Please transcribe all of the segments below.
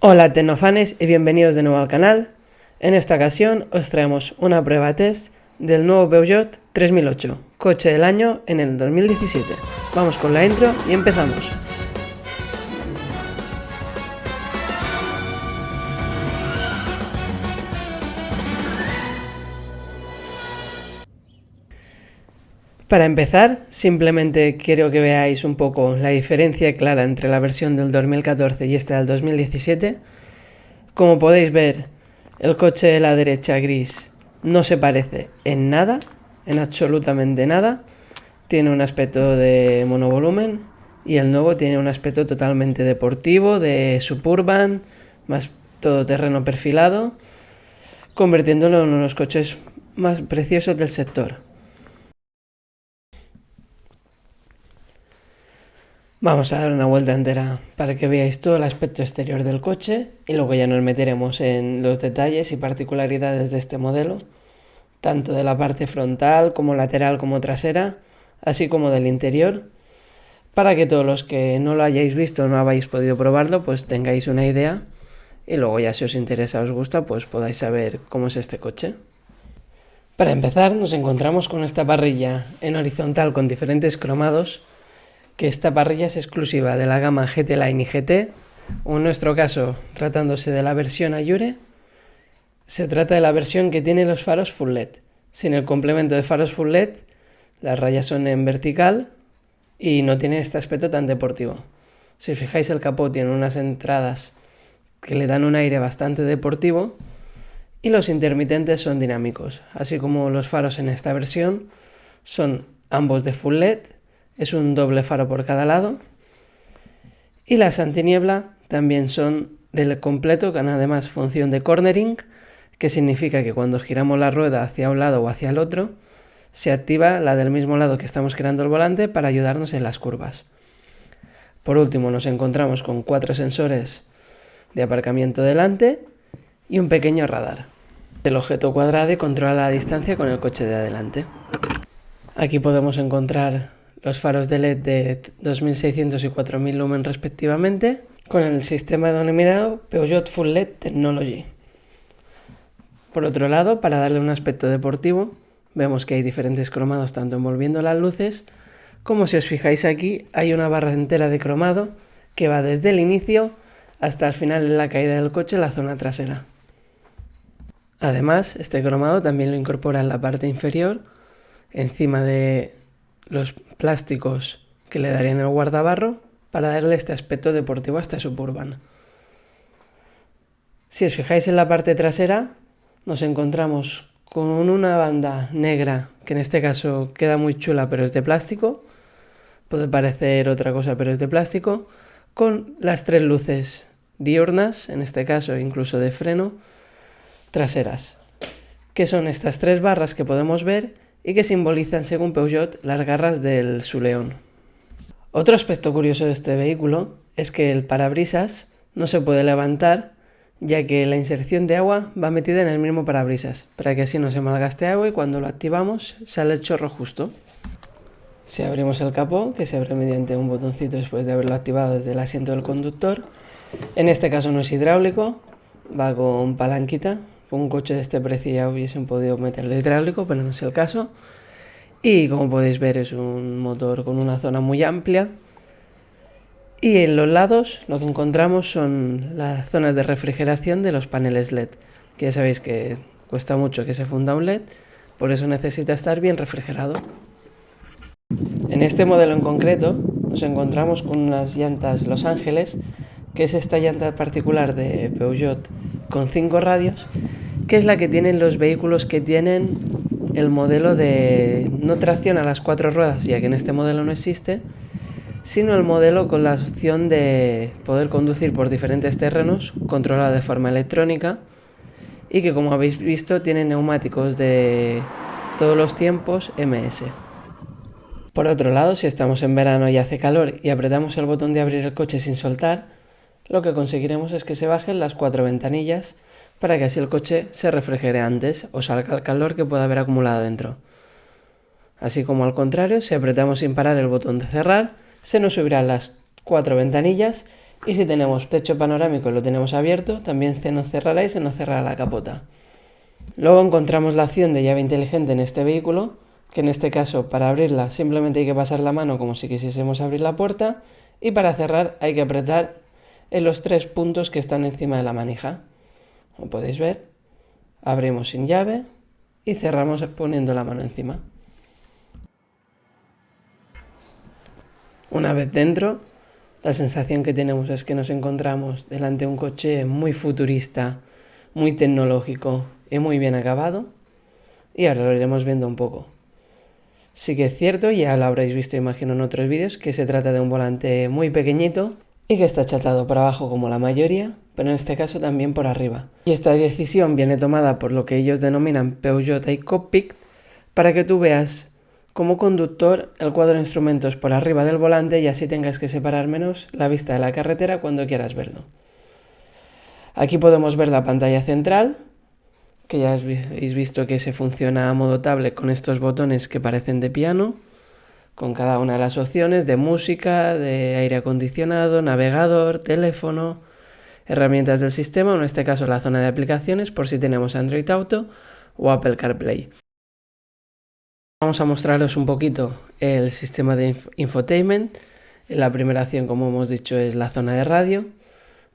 Hola tecnofanes y bienvenidos de nuevo al canal. En esta ocasión os traemos una prueba test del nuevo Peugeot 3008, coche del año en el 2017. Vamos con la intro y empezamos. Para empezar, simplemente quiero que veáis un poco la diferencia clara entre la versión del 2014 y esta del 2017. Como podéis ver, el coche de la derecha gris no se parece en nada, en absolutamente nada. Tiene un aspecto de monovolumen y el nuevo tiene un aspecto totalmente deportivo, de suburban, más todoterreno perfilado, convirtiéndolo en uno de los coches más preciosos del sector. Vamos a dar una vuelta entera para que veáis todo el aspecto exterior del coche y luego ya nos meteremos en los detalles y particularidades de este modelo, tanto de la parte frontal como lateral como trasera, así como del interior, para que todos los que no lo hayáis visto o no habéis podido probarlo, pues tengáis una idea y luego ya si os interesa o os gusta, pues podáis saber cómo es este coche. Para empezar, nos encontramos con esta parrilla en horizontal con diferentes cromados, que esta parrilla es exclusiva de la gama GT Line y GT, o en nuestro caso, tratándose de la versión Allure, se trata de la versión que tiene los faros Full LED. Sin el complemento de faros Full LED, las rayas son en vertical y no tiene este aspecto tan deportivo. Si os fijáis, el capó tiene unas entradas que le dan un aire bastante deportivo y los intermitentes son dinámicos, así como los faros en esta versión son ambos de Full LED. Es un doble faro por cada lado. Y las antiniebla también son del completo, con además función de cornering, que significa que cuando giramos la rueda hacia un lado o hacia el otro, se activa la del mismo lado que estamos girando el volante para ayudarnos en las curvas. Por último, nos encontramos con 4 sensores de aparcamiento delante y un pequeño radar. El objeto cuadrado controla la distancia con el coche de adelante. Aquí podemos encontrar los faros de LED de 2600 y 4000 lumen respectivamente, con el sistema denominado Peugeot Full LED Technology. Por otro lado, para darle un aspecto deportivo, vemos que hay diferentes cromados tanto envolviendo las luces, como si os fijáis aquí hay una barra entera de cromado que va desde el inicio hasta el final de la caída del coche en la zona trasera. Además, este cromado también lo incorpora en la parte inferior, encima de los plásticos que le darían el guardabarro, para darle este aspecto deportivo a esta suburban. Si os fijáis en la parte trasera, nos encontramos con una banda negra, que en este caso queda muy chula pero es de plástico, puede parecer otra cosa pero es de plástico, con las 3 luces diurnas, en este caso incluso de freno, traseras, que son estas 3 barras que podemos ver y que simbolizan, según Peugeot, las garras del su león. Otro aspecto curioso de este vehículo es que el parabrisas no se puede levantar, ya que la inserción de agua va metida en el mismo parabrisas, para que así no se malgaste agua y cuando lo activamos sale el chorro justo. Si abrimos el capó, que se abre mediante un botoncito después de haberlo activado desde el asiento del conductor, en este caso no es hidráulico, va con palanquita. Con un coche de este precio ya hubiesen podido meterle hidráulico, pero no es el caso. Y como podéis ver, es un motor con una zona muy amplia. Y en los lados lo que encontramos son las zonas de refrigeración de los paneles LED, que ya sabéis que cuesta mucho que se funda un LED, por eso necesita estar bien refrigerado. En este modelo en concreto nos encontramos con unas llantas Los Ángeles, que es esta llanta particular de Peugeot con 5 radios, que es la que tienen los vehículos que tienen el modelo de no tracción a las 4 ruedas, ya que en este modelo no existe, sino el modelo con la opción de poder conducir por diferentes terrenos, controlado de forma electrónica, y que, como habéis visto, tiene neumáticos de todos los tiempos MS. Por otro lado, si estamos en verano y hace calor y apretamos el botón de abrir el coche sin soltar, lo que conseguiremos es que se bajen las 4 ventanillas para que así el coche se refrigere antes o salga el calor que pueda haber acumulado dentro. Así como al contrario, si apretamos sin parar el botón de cerrar, se nos subirán las 4 ventanillas Y si tenemos techo panorámico y lo tenemos abierto, también se nos cerrará y se nos cerrará la capota. Luego encontramos la opción de llave inteligente en este vehículo, que en este caso para abrirla simplemente hay que pasar la mano como si quisiésemos abrir la puerta, y para cerrar hay que apretar en los 3 puntos que están encima de la manija. Como podéis ver, abrimos sin llave y cerramos poniendo la mano encima. Una vez dentro, la sensación que tenemos es que nos encontramos delante de un coche muy futurista, muy tecnológico y muy bien acabado. Y ahora lo iremos viendo un poco. Sí que es cierto, ya lo habréis visto imagino en otros vídeos, que se trata de un volante muy pequeñito y que está achatado por abajo como la mayoría, pero en este caso también por arriba. Y esta decisión viene tomada por lo que ellos denominan Peugeot iCockpit, para que tú veas como conductor el cuadro de instrumentos por arriba del volante y así tengas que separar menos la vista de la carretera cuando quieras verlo. Aquí podemos ver la pantalla central, que ya habéis visto que se funciona a modo tablet con estos botones que parecen de piano, con cada una de las opciones de música, de aire acondicionado, navegador, teléfono, herramientas del sistema, en este caso la zona de aplicaciones por si tenemos Android Auto o Apple CarPlay. Vamos a mostraros un poquito el sistema de infotainment. La primera opción, como hemos dicho, es la zona de radio.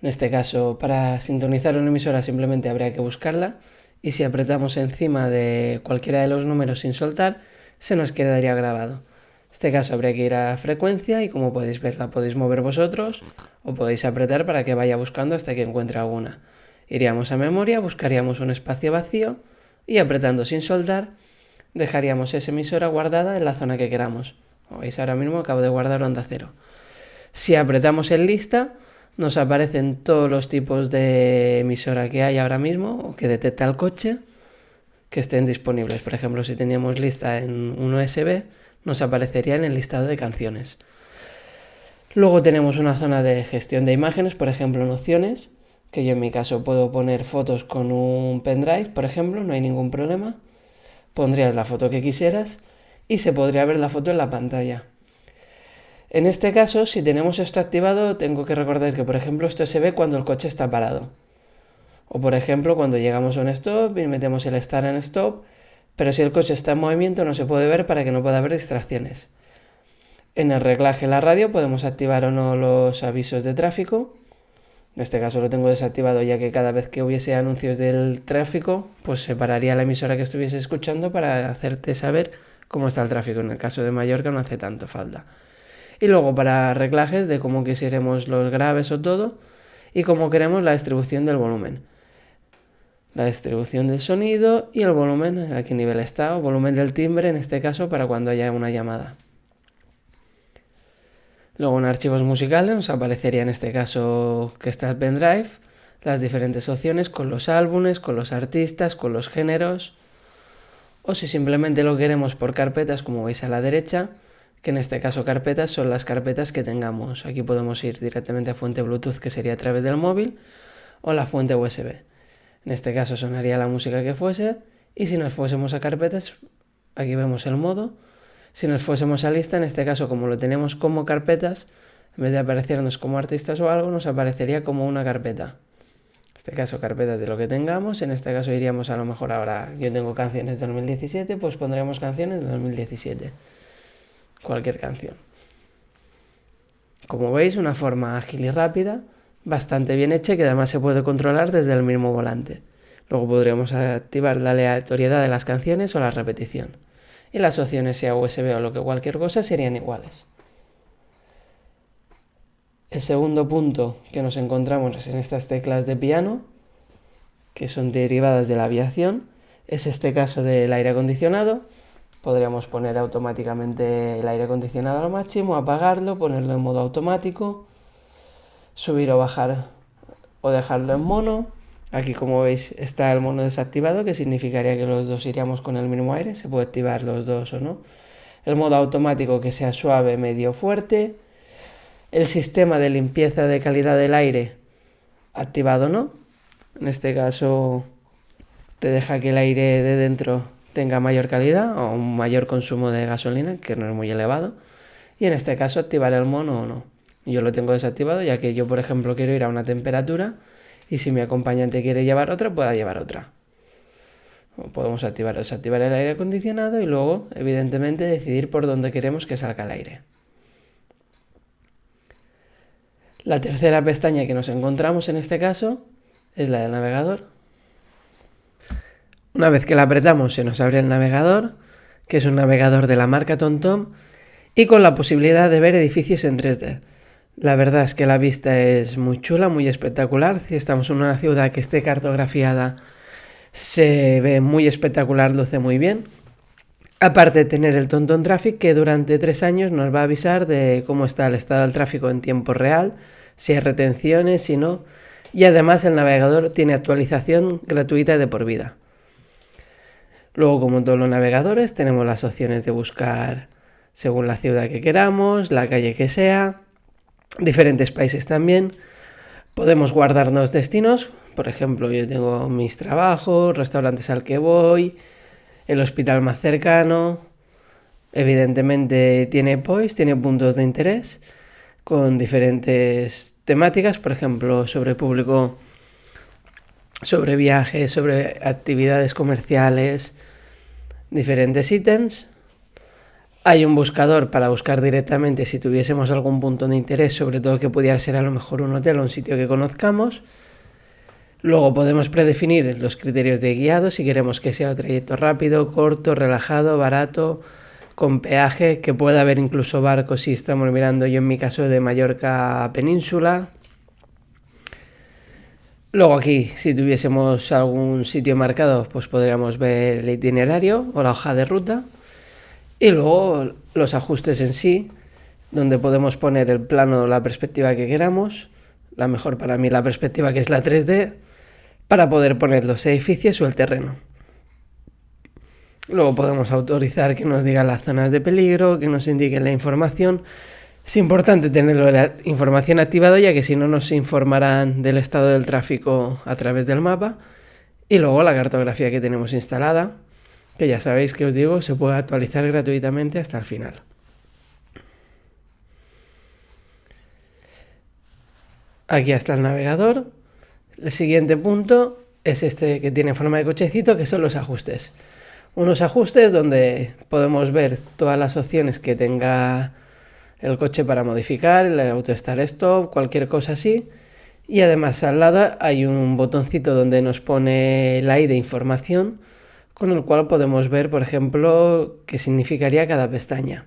En este caso, para sintonizar una emisora simplemente habría que buscarla y si apretamos encima de cualquiera de los números sin soltar, se nos quedaría grabado. En este caso habría que ir a frecuencia y como podéis ver la podéis mover vosotros o podéis apretar para que vaya buscando hasta que encuentre alguna. Iríamos a memoria, buscaríamos un espacio vacío y apretando sin soltar dejaríamos esa emisora guardada en la zona que queramos. Como veis ahora mismo acabo de guardar Onda Cero. Si apretamos en lista, nos aparecen todos los tipos de emisora que hay ahora mismo o que detecta el coche que estén disponibles. Por ejemplo, si teníamos lista en un USB, nos aparecería en el listado de canciones. Luego tenemos una zona de gestión de imágenes, por ejemplo, en opciones, que yo en mi caso puedo poner fotos con un pendrive, por ejemplo, no hay ningún problema. Pondrías la foto que quisieras y se podría ver la foto en la pantalla. En este caso, si tenemos esto activado, tengo que recordar que, por ejemplo, esto se ve cuando el coche está parado. O, por ejemplo, cuando llegamos a un stop y metemos el Start en Stop, pero si el coche está en movimiento no se puede ver para que no pueda haber distracciones. En el reglaje de la radio podemos activar o no los avisos de tráfico. En este caso lo tengo desactivado ya que cada vez que hubiese anuncios del tráfico, pues se pararía la emisora que estuviese escuchando para hacerte saber cómo está el tráfico. En el caso de Mallorca no hace tanto falta. Y luego para reglajes de cómo quisiéramos los graves o todo y cómo queremos la distribución del volumen. La distribución del sonido y el volumen, a qué nivel está, o volumen del timbre en este caso para cuando haya una llamada. Luego en archivos musicales nos aparecería en este caso que está el pendrive, las diferentes opciones con los álbumes, con los artistas, con los géneros. O si simplemente lo queremos por carpetas, como veis a la derecha, que en este caso carpetas son las carpetas que tengamos. Aquí podemos ir directamente a fuente Bluetooth, que sería a través del móvil, o la fuente USB. En este caso sonaría la música que fuese, y si nos fuésemos a carpetas, aquí vemos el modo. Si nos fuésemos a lista, en este caso como lo tenemos como carpetas, en vez de aparecernos como artistas o algo, nos aparecería como una carpeta. En este caso carpetas de lo que tengamos, en este caso iríamos a lo mejor ahora, yo tengo canciones de 2017, pues pondremos canciones de 2017. Cualquier canción. Como veis, una forma ágil y rápida, bastante bien hecha, que además se puede controlar desde el mismo volante. Luego podremos activar la aleatoriedad de las canciones o la repetición. Y las opciones, sea USB o lo que cualquier cosa, serían iguales. El segundo punto que nos encontramos es en estas teclas de piano, que son derivadas de la aviación, es este caso del aire acondicionado. Podríamos poner automáticamente el aire acondicionado al máximo, apagarlo, ponerlo en modo automático, subir o bajar o dejarlo en mono. Aquí, como veis, está el mono desactivado, que significaría que los dos iríamos con el mismo aire. Se puede activar los dos o no. El modo automático, que sea suave, medio, fuerte. El sistema de limpieza de calidad del aire, activado o no. En este caso, te deja que el aire de dentro tenga mayor calidad o un mayor consumo de gasolina, que no es muy elevado. Y en este caso, activar el mono o no. Yo lo tengo desactivado ya que yo, por ejemplo, quiero ir a una temperatura y si mi acompañante quiere llevar otra, pueda llevar otra. Podemos activar o desactivar el aire acondicionado y luego, evidentemente, decidir por dónde queremos que salga el aire. La tercera pestaña que nos encontramos en este caso es la del navegador. Una vez que la apretamos se nos abre el navegador, que es un navegador de la marca TomTom y con la posibilidad de ver edificios en 3D. La verdad es que la vista es muy chula, muy espectacular. Si estamos en una ciudad que esté cartografiada, se ve muy espectacular, luce muy bien. Aparte de tener el TomTom Traffic, que durante 3 años nos va a avisar de cómo está el estado del tráfico en tiempo real, si hay retenciones, si no. Y además el navegador tiene actualización gratuita de por vida. Luego, como en todos los navegadores, tenemos las opciones de buscar según la ciudad que queramos, la calle que sea, diferentes países también. Podemos guardarnos destinos, por ejemplo, yo tengo mis trabajos, restaurantes al que voy, el hospital más cercano. Evidentemente tiene puntos de interés con diferentes temáticas, por ejemplo, sobre público, sobre viajes, sobre actividades comerciales, diferentes ítems. Hay un buscador para buscar directamente si tuviésemos algún punto de interés, sobre todo que pudiera ser a lo mejor un hotel o un sitio que conozcamos. Luego podemos predefinir los criterios de guiado, si queremos que sea un trayecto rápido, corto, relajado, barato, con peaje, que pueda haber incluso barcos si estamos mirando, yo en mi caso, de Mallorca a Península. Luego aquí, si tuviésemos algún sitio marcado, pues podríamos ver el itinerario o la hoja de ruta. Y luego los ajustes en sí, donde podemos poner el plano o la perspectiva que queramos. La mejor para mí la perspectiva, que es la 3D, para poder poner los edificios o el terreno. Luego podemos autorizar que nos diga las zonas de peligro, que nos indique la información. Es importante tenerlo la información activada, ya que si no nos informarán del estado del tráfico a través del mapa. Y luego la cartografía que tenemos instalada, que ya sabéis que os digo, se puede actualizar gratuitamente hasta el final. Aquí está el navegador. El siguiente punto es este que tiene forma de cochecito, que son los ajustes. Unos ajustes donde podemos ver todas las opciones que tenga el coche para modificar, el auto start stop, cualquier cosa así. Y además al lado hay un botoncito donde nos pone la I de información, con el cual podemos ver, por ejemplo, qué significaría cada pestaña.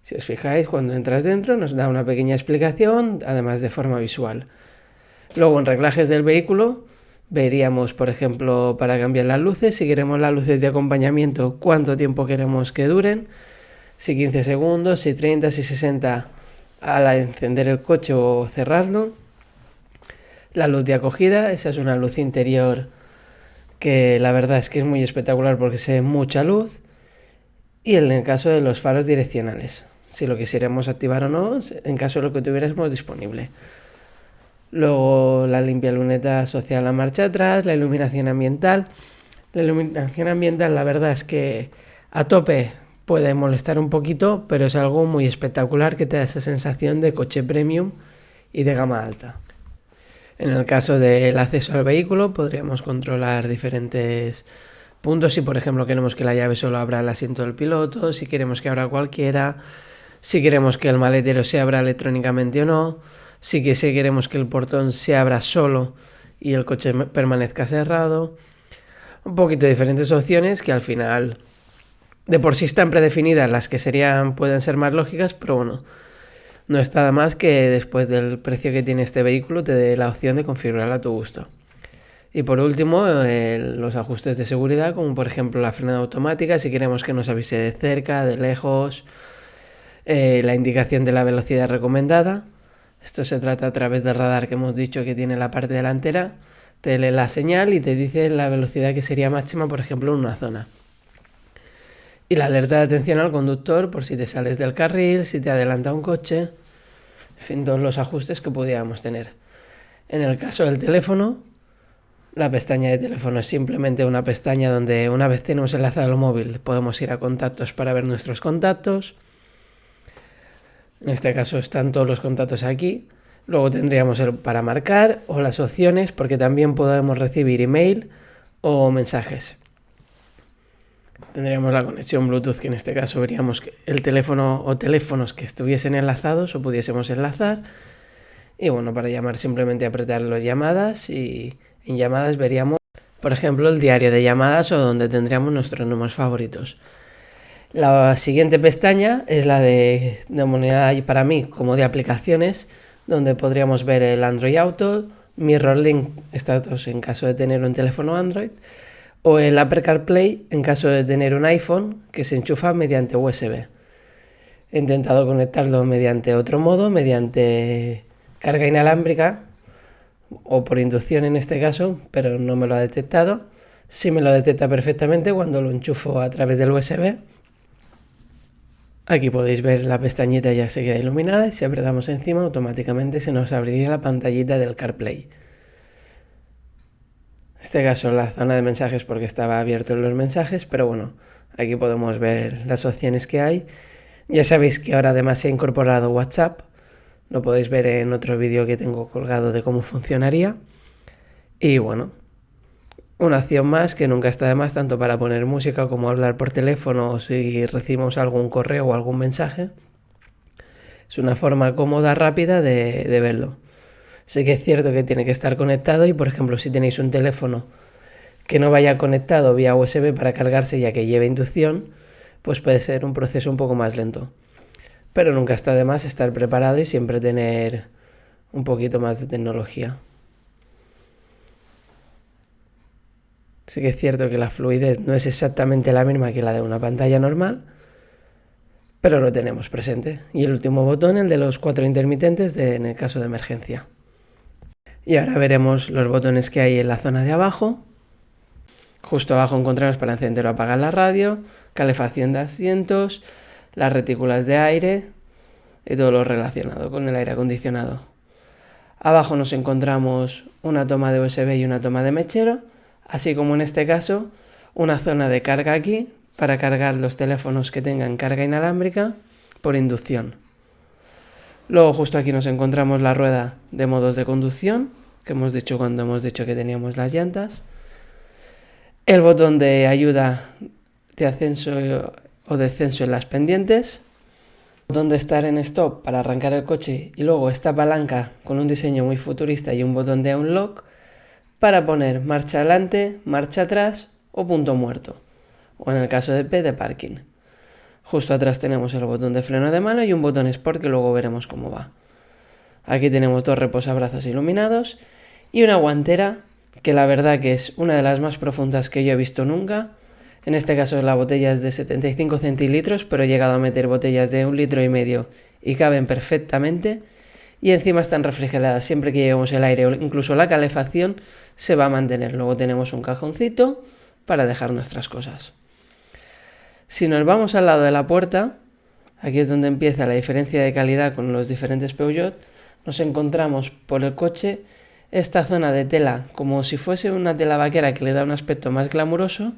Si os fijáis, cuando entras dentro nos da una pequeña explicación, además de forma visual. Luego en reglajes del vehículo veríamos, por ejemplo, para cambiar las luces, si queremos las luces de acompañamiento, cuánto tiempo queremos que duren, si 15 segundos, si 30, si 60 al encender el coche o cerrarlo. La luz de acogida, esa es una luz interior que la verdad es que es muy espectacular porque se ve mucha luz. Y en el caso de los faros direccionales, si lo quisiéramos activar o no, en caso de lo que tuviéramos disponible. Luego la limpia luneta asociada a la marcha atrás, la iluminación ambiental. La iluminación ambiental, la verdad es que a tope puede molestar un poquito, pero es algo muy espectacular que te da esa sensación de coche premium y de gama alta. En el caso del acceso al vehículo podríamos controlar diferentes puntos. Si por ejemplo queremos que la llave solo abra el asiento del piloto, si queremos que abra cualquiera, si queremos que el maletero se abra electrónicamente o no, si queremos que el portón se abra solo y el coche permanezca cerrado. Un poquito de diferentes opciones que al final de por sí están predefinidas, las que pueden ser más lógicas, pero bueno, no está nada más que después del precio que tiene este vehículo te dé la opción de configurarlo a tu gusto. Y por último, los ajustes de seguridad, como por ejemplo la frenada automática, si queremos que nos avise de cerca, de lejos, la indicación de la velocidad recomendada. Esto se trata a través del radar que hemos dicho que tiene la parte delantera, te lee la señal y te dice la velocidad que sería máxima, por ejemplo, en una zona. Y la alerta de atención al conductor por si te sales del carril, si te adelanta un coche, en fin, todos los ajustes que pudiéramos tener. En el caso del teléfono, la pestaña de teléfono es simplemente una pestaña donde una vez tenemos enlazado el móvil podemos ir a contactos para ver nuestros contactos. En este caso están todos los contactos aquí. Luego tendríamos el para marcar o las opciones, porque también podemos recibir email o mensajes. Tendríamos la conexión Bluetooth, que en este caso veríamos que el teléfono o teléfonos que estuviesen enlazados o pudiésemos enlazar. Y bueno, para llamar simplemente apretar las llamadas y en llamadas veríamos, por ejemplo, el diario de llamadas o donde tendríamos nuestros números favoritos. La siguiente pestaña es la de moneda para mí como de aplicaciones, donde podríamos ver el Android Auto, MirrorLink, estos en caso de tener un teléfono Android, o el Apple CarPlay en caso de tener un iPhone que se enchufa mediante USB. He intentado conectarlo mediante otro modo, mediante carga inalámbrica o por inducción en este caso, pero no me lo ha detectado. Sí me lo detecta perfectamente cuando lo enchufo a través del USB. Aquí podéis ver la pestañita ya se queda iluminada y si apretamos encima automáticamente se nos abriría la pantallita del CarPlay. En este caso la zona de mensajes porque estaba abierto en los mensajes, pero bueno, aquí podemos ver las opciones que hay. Ya sabéis que ahora además se ha incorporado WhatsApp, lo podéis ver en otro vídeo que tengo colgado de cómo funcionaría. Y bueno, una opción más que nunca está de más, tanto para poner música como hablar por teléfono o si recibimos algún correo o algún mensaje. Es una forma cómoda, rápida de verlo. Sí que es cierto que tiene que estar conectado y, por ejemplo, si tenéis un teléfono que no vaya conectado vía USB para cargarse ya que lleve inducción, pues puede ser un proceso un poco más lento. Pero nunca está de más estar preparado y siempre tener un poquito más de tecnología. Sí que es cierto que la fluidez no es exactamente la misma que la de una pantalla normal, pero lo tenemos presente. Y el último botón, el de los 4 intermitentes en el caso de emergencia. Y ahora veremos los botones que hay en la zona de abajo. Justo abajo encontramos para encender o apagar la radio, calefacción de asientos, las retículas de aire y todo lo relacionado con el aire acondicionado. Abajo nos encontramos una toma de USB y una toma de mechero, así como en este caso una zona de carga aquí para cargar los teléfonos que tengan carga inalámbrica por inducción. Luego justo aquí nos encontramos la rueda de modos de conducción, que hemos dicho cuando hemos dicho que teníamos las llantas. El botón de ayuda de ascenso o descenso en las pendientes. El botón de estar en stop para arrancar el coche y luego esta palanca con un diseño muy futurista y un botón de unlock para poner marcha adelante, marcha atrás o punto muerto. O en el caso de P, de parking. Justo atrás tenemos el botón de freno de mano y un botón Sport que luego veremos cómo va. Aquí tenemos 2 reposabrazos iluminados y una guantera que la verdad que es una de las más profundas que yo he visto nunca. En este caso la botella es de 75 centilitros, pero he llegado a meter botellas de 1,5 litros y caben perfectamente. Y encima están refrigeradas, siempre que llevemos el aire o incluso la calefacción se va a mantener. Luego tenemos un cajoncito para dejar nuestras cosas. Si nos vamos al lado de la puerta, aquí es donde empieza la diferencia de calidad con los diferentes Peugeot, nos encontramos por el coche esta zona de tela, como si fuese una tela vaquera que le da un aspecto más glamuroso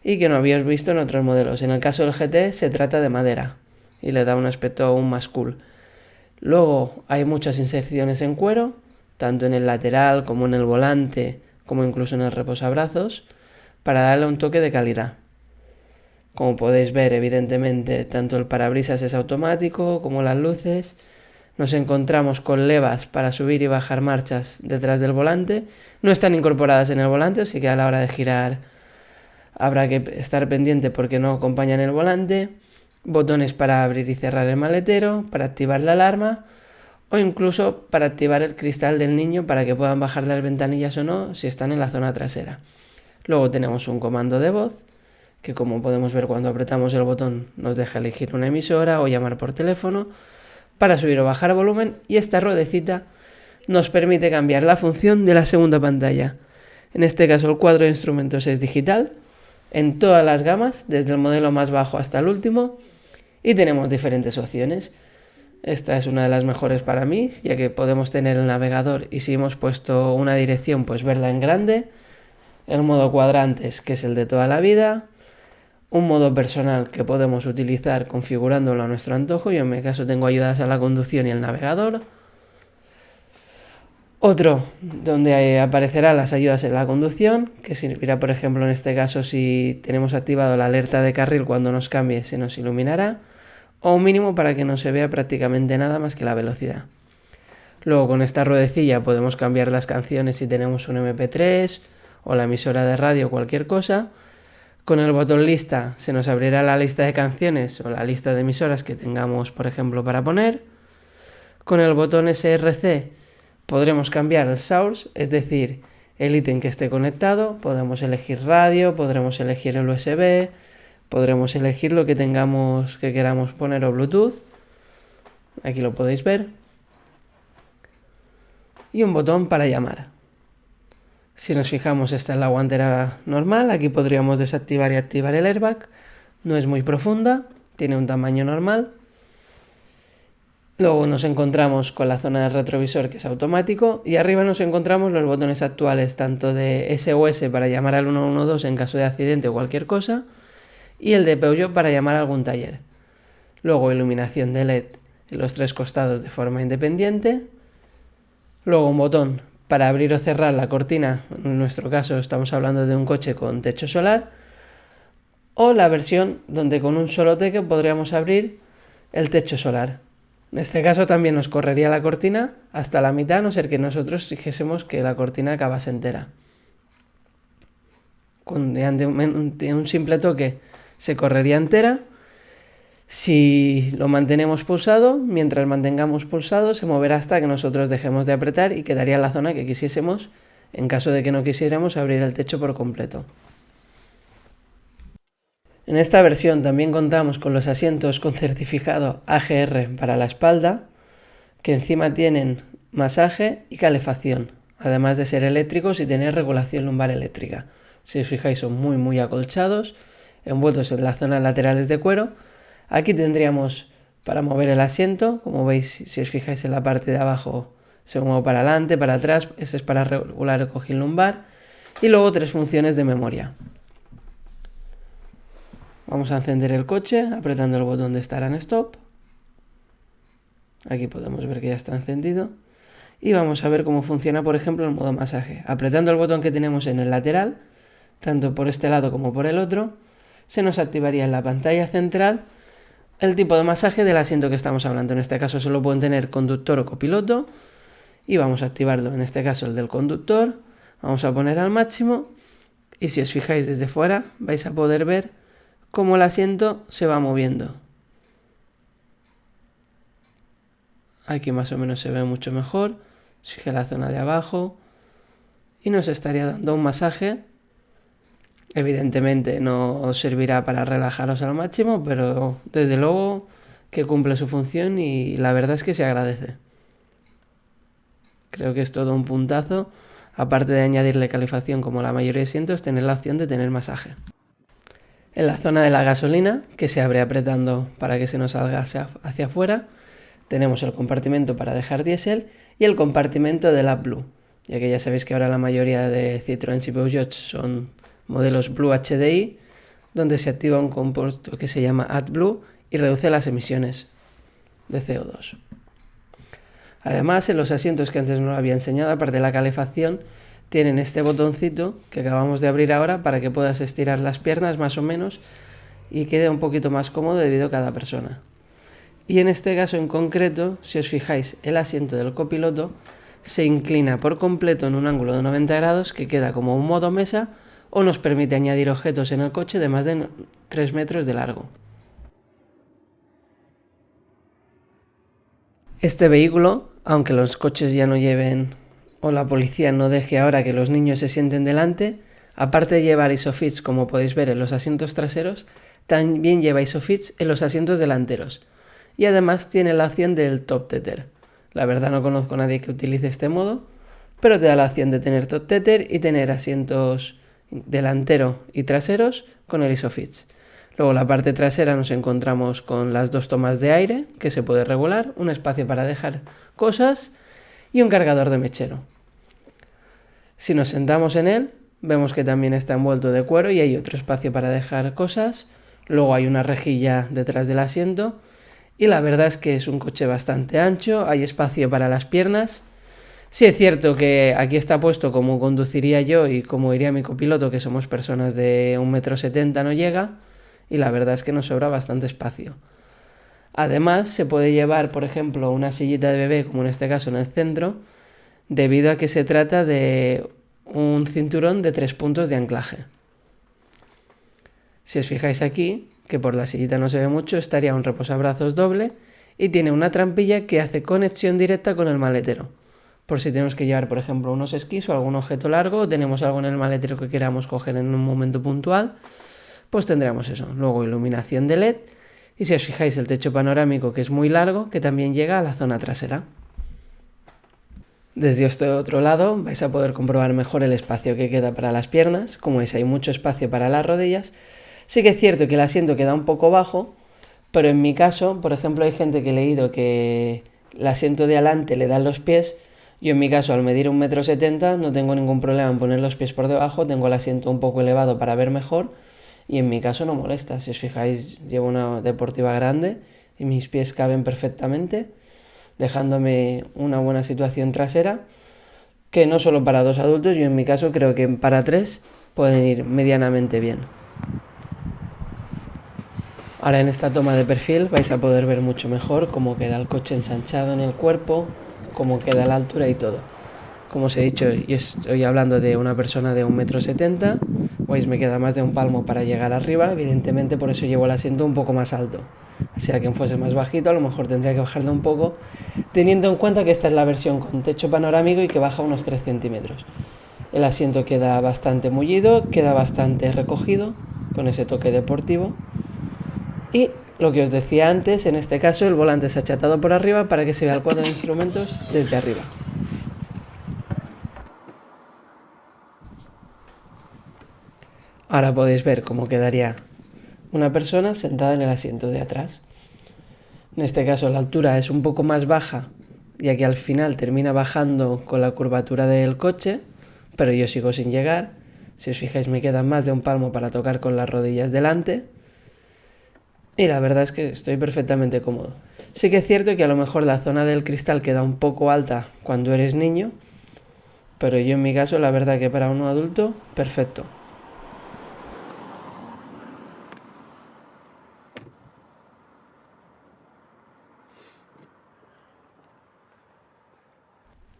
y que no habíais visto en otros modelos. En el caso del GT se trata de madera y le da un aspecto aún más cool. Luego hay muchas inserciones en cuero, tanto en el lateral como en el volante, como incluso en el reposabrazos, para darle un toque de calidad. Como podéis ver, evidentemente, tanto el parabrisas es automático como las luces. Nos encontramos con levas para subir y bajar marchas detrás del volante. No están incorporadas en el volante, así que a la hora de girar habrá que estar pendiente porque no acompañan el volante. Botones para abrir y cerrar el maletero, para activar la alarma o incluso para activar el cristal del niño para que puedan bajar las ventanillas o no si están en la zona trasera. Luego tenemos un comando de voz que, como podemos ver cuando apretamos el botón, nos deja elegir una emisora o llamar por teléfono para subir o bajar volumen, y esta ruedecita nos permite cambiar la función de la segunda pantalla. En este caso el cuadro de instrumentos es digital en todas las gamas, desde el modelo más bajo hasta el último, y tenemos diferentes opciones. Esta es una de las mejores para mí, ya que podemos tener el navegador y si hemos puesto una dirección, pues verla en grande. El modo cuadrantes, que es el de toda la vida. un modo personal que podemos utilizar configurándolo a nuestro antojo. Yo en mi caso tengo ayudas a la conducción y el navegador. Otro donde aparecerán las ayudas en la conducción, que servirá por ejemplo en este caso si tenemos activado la alerta de carril cuando nos cambie se nos iluminará, o un mínimo para que no se vea prácticamente nada más que la velocidad. Luego con esta ruedecilla podemos cambiar las canciones si tenemos un MP3 o la emisora de radio o cualquier cosa. Con el botón lista se nos abrirá la lista de canciones o la lista de emisoras que tengamos por ejemplo para poner. Con el botón SRC podremos cambiar el source, es decir, el ítem que esté conectado. Podemos elegir radio, podremos elegir el USB, podremos elegir lo que tengamos que queramos poner o Bluetooth. Aquí lo podéis ver. Y un botón para llamar. Si nos fijamos, esta es la guantera normal. Aquí podríamos desactivar y activar el airbag. No es muy profunda, tiene un tamaño normal. Luego nos encontramos con la zona del retrovisor, que es automático, y arriba nos encontramos los botones actuales, tanto de SOS para llamar al 112 en caso de accidente o cualquier cosa, y el de Peugeot para llamar a algún taller. Luego iluminación de LED en los tres costados de forma independiente. Luego un botón para abrir o cerrar la cortina, en nuestro caso estamos hablando de un coche con techo solar, o la versión donde con un solo toque podríamos abrir el techo solar. En este caso también nos correría la cortina hasta la mitad, a no ser que nosotros dijésemos que la cortina acabase entera. Con un simple toque se correría entera. Si lo mantenemos pulsado, mientras mantengamos pulsado, se moverá hasta que nosotros dejemos de apretar y quedaría en la zona que quisiésemos, en caso de que no quisiéramos abrir el techo por completo. En esta versión también contamos con los asientos con certificado AGR para la espalda, que encima tienen masaje y calefacción, además de ser eléctricos y tener regulación lumbar eléctrica. Si os fijáis, son muy acolchados, envueltos en las zonas laterales de cuero. Aquí tendríamos para mover el asiento, como veis, si os fijáis en la parte de abajo se mueve para adelante, para atrás. Este es para regular el cojín lumbar. Y luego tres funciones de memoria. Vamos a encender el coche apretando el botón de Start and Stop. Aquí podemos ver que ya está encendido. Y vamos a ver cómo funciona, por ejemplo, el modo masaje. Apretando el botón que tenemos en el lateral, tanto por este lado como por el otro, se nos activaría en la pantalla central el tipo de masaje del asiento que estamos hablando. En este caso solo pueden tener conductor o copiloto. Y vamos a activarlo, en este caso el del conductor. Vamos a poner al máximo. Y si os fijáis desde fuera, vais a poder ver cómo el asiento se va moviendo. Aquí más o menos se ve mucho mejor. Sigue la zona de abajo. Y nos estaría dando un masaje. Evidentemente no os servirá para relajaros al máximo, pero desde luego que cumple su función y la verdad es que se agradece. Creo que es todo un puntazo. Aparte de añadirle calefacción como la mayoría de asientos, tener la opción de tener masaje. En la zona de la gasolina, que se abre apretando para que se nos salga hacia afuera, tenemos el compartimento para dejar diésel y el compartimento del AdBlue, ya que ya sabéis que ahora la mayoría de Citroën y Peugeot son modelos Blue HDI, donde se activa un compuesto que se llama AdBlue y reduce las emisiones de CO2. Además, en los asientos que antes no lo había enseñado, aparte de la calefacción, tienen este botoncito que acabamos de abrir ahora para que puedas estirar las piernas más o menos y quede un poquito más cómodo debido a cada persona. Y en este caso en concreto, si os fijáis, el asiento del copiloto se inclina por completo en un ángulo de 90 grados que queda como un modo mesa o nos permite añadir objetos en el coche de más de 3 metros de largo. Este vehículo, aunque los coches ya no lleven o la policía no deje ahora que los niños se sienten delante, aparte de llevar ISOFIX como podéis ver en los asientos traseros, también lleva ISOFIX en los asientos delanteros. Y además tiene la opción del Top Tether. La verdad no conozco a nadie que utilice este modo, pero te da la opción de tener Top Tether y tener asientos delantero y traseros con el ISOFIX. Luego en la parte trasera nos encontramos con las dos tomas de aire que se puede regular, un espacio para dejar cosas y un cargador de mechero. Si nos sentamos en él, Vemos que también está envuelto de cuero y hay otro espacio para dejar cosas. Luego hay una rejilla detrás del asiento. Y la verdad es que es un coche bastante ancho, hay espacio para las piernas. Sí es cierto que aquí está puesto como conduciría yo y como iría mi copiloto, que somos personas de 1,70 m, no llega. Y la verdad es que nos sobra bastante espacio. Además, se puede llevar, por ejemplo, una sillita de bebé, como en este caso en el centro, debido a que se trata de un cinturón de 3 puntos de anclaje. Si os fijáis aquí, que por la sillita no se ve mucho, estaría un reposabrazos doble y tiene una trampilla que hace conexión directa con el maletero. Por si tenemos que llevar, por ejemplo, unos esquís o algún objeto largo, o tenemos algo en el maletero que queramos coger en un momento puntual, pues tendremos eso. Luego iluminación de LED y si os fijáis el techo panorámico, que es muy largo, que también llega a la zona trasera. Desde este otro lado vais a poder comprobar mejor el espacio que queda para las piernas. Como veis, hay mucho espacio para las rodillas. Sí que es cierto que el asiento queda un poco bajo, pero en mi caso, por ejemplo, hay gente que he leído que el asiento de adelante le dan los pies. Yo en mi caso, al medir 1,70 m, no tengo ningún problema en poner los pies por debajo, tengo el asiento un poco elevado para ver mejor y en mi caso no molesta. Si os fijáis, llevo una deportiva grande y mis pies caben perfectamente, dejándome una buena situación trasera, que no solo para 2 adultos, yo en mi caso creo que para 3 pueden ir medianamente bien. Ahora en esta toma de perfil vais a poder ver mucho mejor cómo queda el coche ensanchado en el cuerpo, cómo queda la altura y todo. Como os he dicho, yo estoy hablando de una persona de 1,70 m, pues me queda más de un palmo para llegar arriba, evidentemente por eso llevo el asiento un poco más alto. Si alguien fuese más bajito, a lo mejor tendría que bajarle un poco, teniendo en cuenta que esta es la versión con techo panorámico y que baja unos 3 centímetros. El asiento queda bastante mullido, queda bastante recogido, con ese toque deportivo. Y lo que os decía antes, en este caso el volante es achatado por arriba para que se vea el cuadro de instrumentos desde arriba. Ahora podéis ver cómo quedaría una persona sentada en el asiento de atrás. En este caso la altura es un poco más baja, ya que al final termina bajando con la curvatura del coche, pero yo sigo sin llegar. Si os fijáis, me queda más de un palmo para tocar con las rodillas delante. Y la verdad es que estoy perfectamente cómodo. Sí que es cierto que a lo mejor la zona del cristal queda un poco alta cuando eres niño, pero yo en mi caso la verdad que para un adulto, perfecto.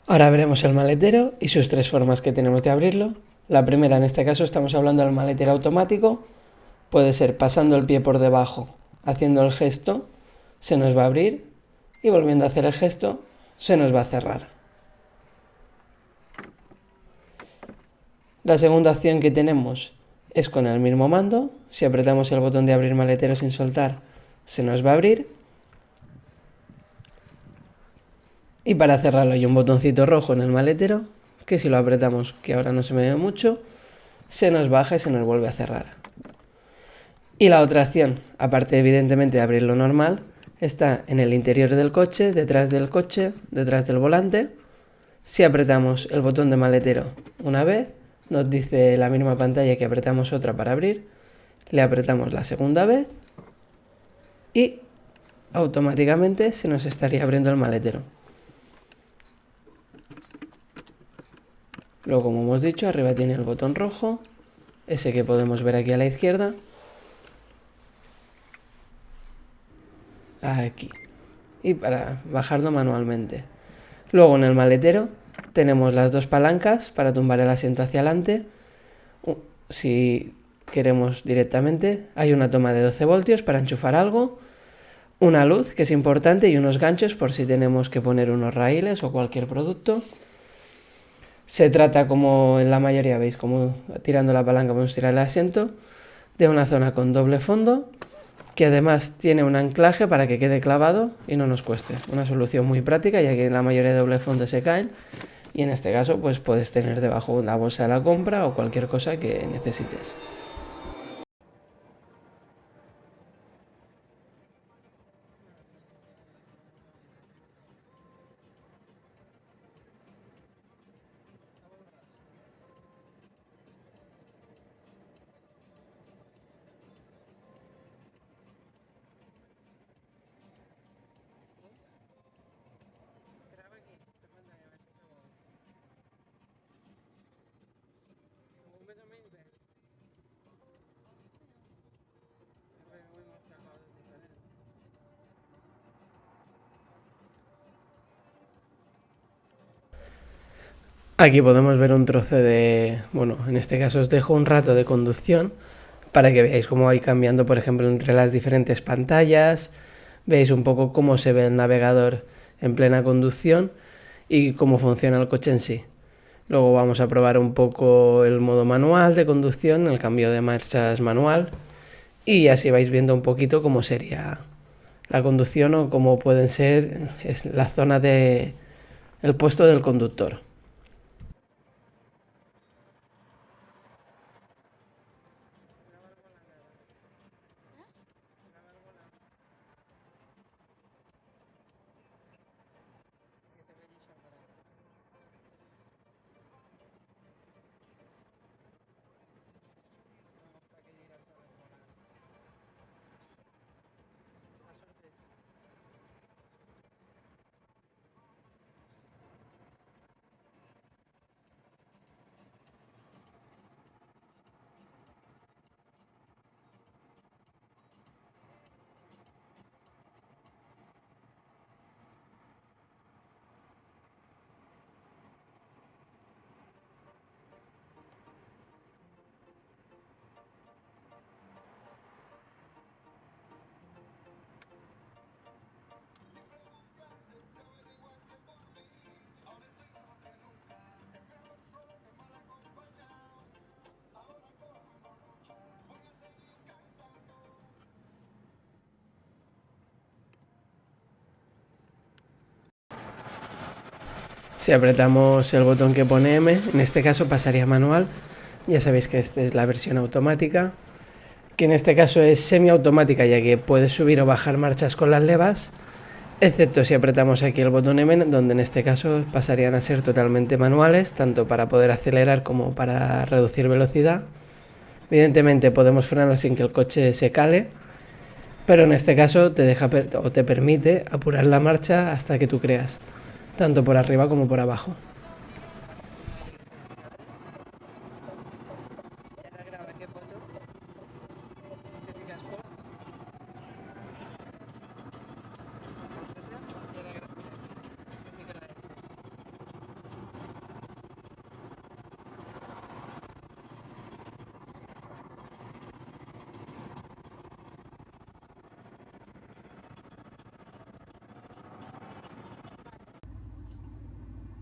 Ahora veremos el maletero y sus 3 formas que tenemos de abrirlo. La primera, en este caso estamos hablando del maletero automático. Puede ser pasando el pie por debajo, haciendo el gesto, se nos va a abrir y volviendo a hacer el gesto, se nos va a cerrar. La segunda opción que tenemos es con el mismo mando. Si apretamos el botón de abrir maletero sin soltar, se nos va a abrir. Y para cerrarlo hay un botoncito rojo en el maletero, que si lo apretamos, que ahora no se me ve mucho, se nos baja y se nos vuelve a cerrar. Y la otra opción, aparte evidentemente de abrirlo normal, está en el interior del coche, detrás del volante. Si apretamos el botón de maletero una vez, nos dice la misma pantalla que apretamos otra para abrir, le apretamos la segunda vez y automáticamente se nos estaría abriendo el maletero. Luego, como hemos dicho, arriba tiene el botón rojo, ese que podemos ver aquí a la izquierda. Aquí. Y para bajarlo manualmente. Luego en el maletero tenemos las 2 palancas para tumbar el asiento hacia adelante. Si queremos directamente, hay una toma de 12 voltios para enchufar algo, una luz que es importante y unos ganchos por si tenemos que poner unos raíles o cualquier producto. Se trata, como en la mayoría veis, como tirando la palanca podemos tirar el asiento, de una zona con doble fondo, que además tiene un anclaje para que quede clavado y no nos cueste. Una solución muy práctica, ya que en la mayoría de doble fondo se caen, y en este caso pues puedes tener debajo la bolsa de la compra o cualquier cosa que necesites. Aquí podemos ver un trozo de, bueno, en este caso os dejo un rato de conducción para que veáis cómo va cambiando, por ejemplo, entre las diferentes pantallas, veis un poco cómo se ve el navegador en plena conducción y cómo funciona el coche en sí. Luego vamos a probar un poco el modo manual de conducción, el cambio de marchas manual, y así vais viendo un poquito cómo sería la conducción o cómo pueden ser la zona de el puesto del conductor. Si apretamos el botón que pone M, en este caso pasaría manual. Ya sabéis que esta es la versión automática, que en este caso es semiautomática, ya que puedes subir o bajar marchas con las levas, excepto si apretamos aquí el botón M, donde en este caso pasarían a ser totalmente manuales, tanto para poder acelerar como para reducir velocidad. Evidentemente podemos frenar sin que el coche se cale, pero en este caso te deja o te permite apurar la marcha hasta que tú creas, tanto por arriba como por abajo.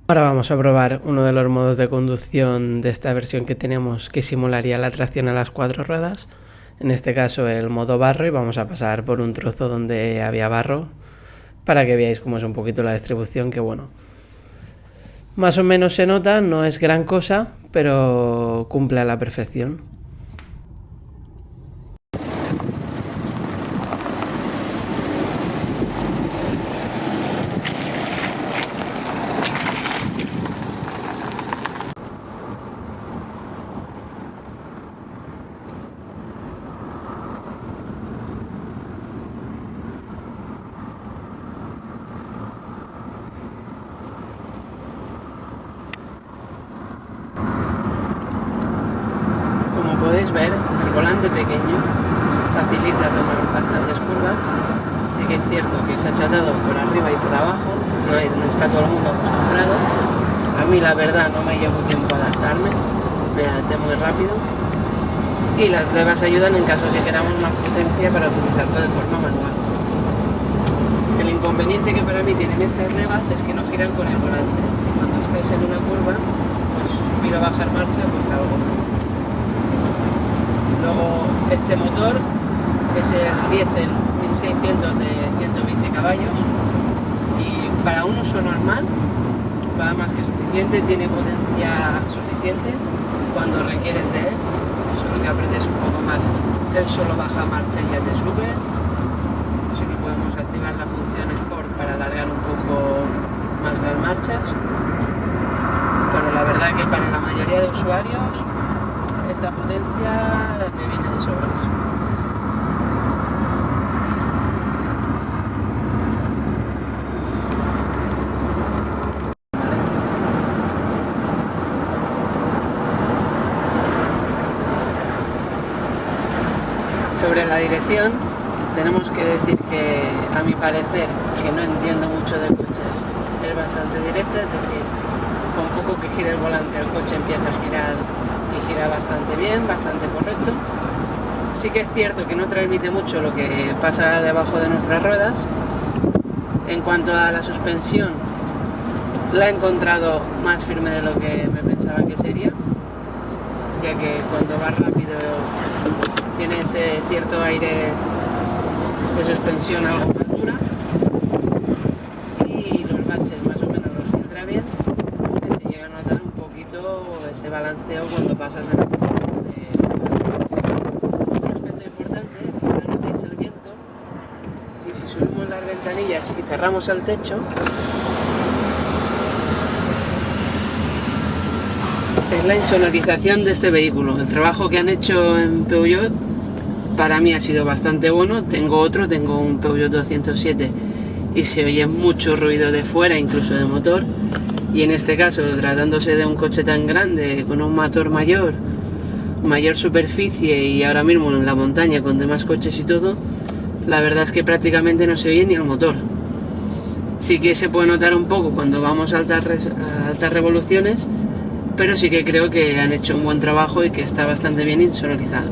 Ahora vamos a probar uno de los modos de conducción de esta versión que tenemos que simularía la tracción a las 4 ruedas. En este caso el modo barro, y vamos a pasar por un trozo donde había barro para que veáis cómo es un poquito la distribución, que bueno, más o menos se nota, no es gran cosa, pero cumple a la perfección. Como podéis ver, el volante pequeño facilita tomar bastantes curvas. Sí que es cierto que es achatado por arriba y por abajo, no está todo el mundo acostumbrado. A mí la verdad no me llevo tiempo a adaptarme, me adapté muy rápido. Y las levas ayudan en caso de que queramos más potencia para utilizarlo de forma manual. El inconveniente que para mí tienen estas levas es que no giran con el volante. Cuando estáis en una curva, pues subir o bajar marcha cuesta algo más. Luego este motor es el Diesel 1600 de 120 caballos y para un uso normal va más que suficiente, tiene potencia suficiente cuando requieres de él, solo que apretes un poco más, él solo baja marcha y ya te sube. Si no, podemos activar la función Sport para alargar un poco más las marchas, pero la verdad que para la mayoría de usuarios esta potencia me viene de sobras. Sobre la dirección, tenemos que decir que, a mi parecer, que no entiendo mucho de coches, es bastante directa, es decir, poco que gire el volante el coche empieza a girar y gira bastante bien, bastante correcto. Sí que es cierto que no transmite mucho lo que pasa debajo de nuestras ruedas. En cuanto a la suspensión, la he encontrado más firme de lo que me pensaba que sería, ya que cuando vas rápido tiene ese cierto aire de suspensión algo más dura, y los baches más o menos los filtra bien, que se llega a notar un poquito ese balanceo cuando pasas en el otro aspecto importante, ahora notáis el viento, y si subimos las ventanillas y cerramos el techo, es la insonorización de este vehículo. El trabajo que han hecho en Peugeot para mí ha sido bastante bueno. Tengo un Peugeot 207 y se oye mucho ruido de fuera, incluso de motor, y en este caso, tratándose de un coche tan grande, con un motor mayor superficie y ahora mismo en la montaña con demás coches y todo, la verdad es que prácticamente no se oye ni el motor. Sí que se puede notar un poco cuando vamos a altas revoluciones, pero sí que creo que han hecho un buen trabajo y que está bastante bien insonorizado.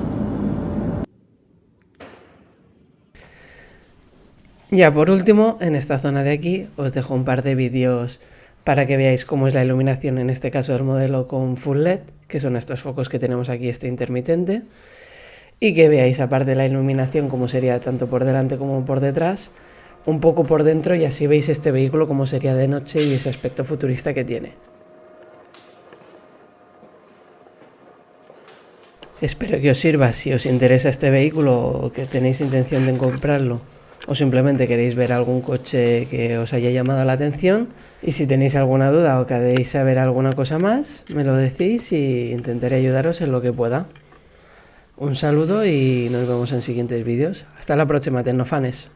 Ya por último, en esta zona de aquí os dejo un par de vídeos para que veáis cómo es la iluminación, en este caso del modelo con Full LED, que son estos focos que tenemos aquí, este intermitente, y que veáis aparte de la iluminación cómo sería tanto por delante como por detrás, un poco por dentro, y así veis este vehículo cómo sería de noche y ese aspecto futurista que tiene. Espero que os sirva si os interesa este vehículo o que tenéis intención de comprarlo, o simplemente queréis ver algún coche que os haya llamado la atención. Y si tenéis alguna duda o queréis saber alguna cosa más, me lo decís y intentaré ayudaros en lo que pueda. Un saludo y nos vemos en siguientes vídeos. Hasta la próxima, tecnofanes.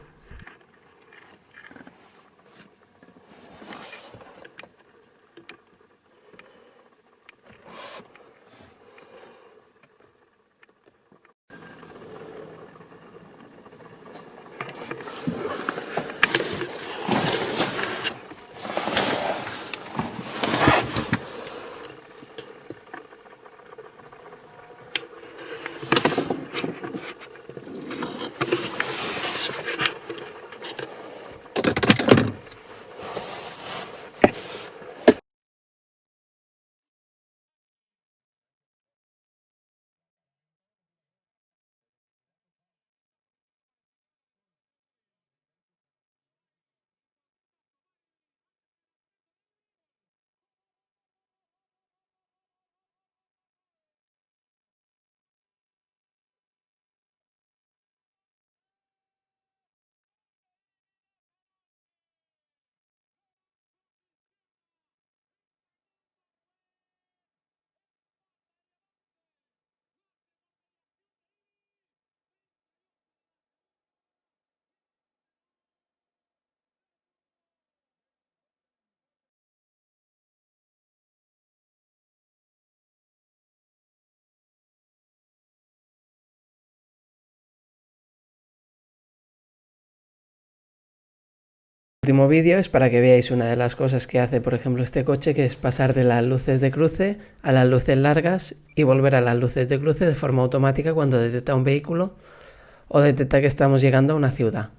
El último vídeo es para que veáis una de las cosas que hace, por ejemplo, este coche, que es pasar de las luces de cruce a las luces largas y volver a las luces de cruce de forma automática cuando detecta un vehículo o detecta que estamos llegando a una ciudad.